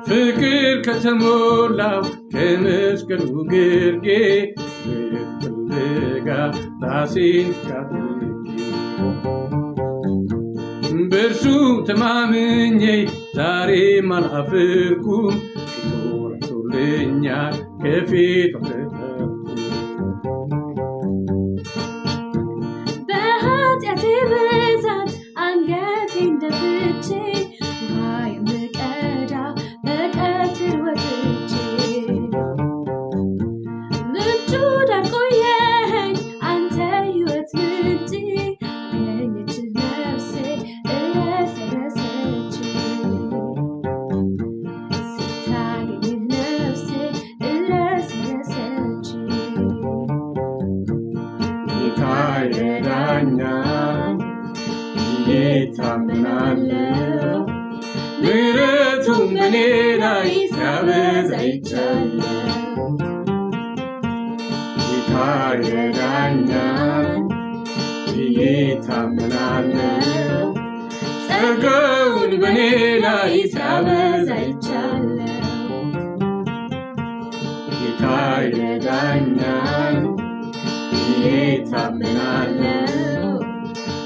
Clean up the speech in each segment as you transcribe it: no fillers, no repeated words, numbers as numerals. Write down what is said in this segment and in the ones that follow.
ፍቅር ከተሞላው ከመስቀሉ ግርጌ ፍለጋ ራሴን ካድርጌ በእርሱ ተማምኜ ዛሬም አላፈርኩም። ኖረቶልኛል ከፊቱ በኃጢአቴ ብዛት አንገቴን ደፍቼ የምቀዳ በቀትር ወጥቼ ምንጩ ዳር ቆየኸኝ አንተ ሕይወት ምንጭ አገኘች ነፍሴ እረሰረሰች ስታገኝህ ነፍሴ እረሰረሰች ጌታ ይረዳኛል ብዬ እታመናለሁ። ምሕረቱን በእኔ ላይ ሲያበዛ አይቻለሁ። ጌታ ይረዳኛል ብዬ እታመናለሁ። ጸጋውን በእኔ ላይ ሲያበዛ አይቻለሁ። ጌታ ይረዳኛል ብዬ እታመናለሁ።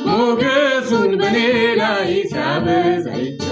ሞገሱን በእኔ ላይ ሲያበዛ አይቻለሁ።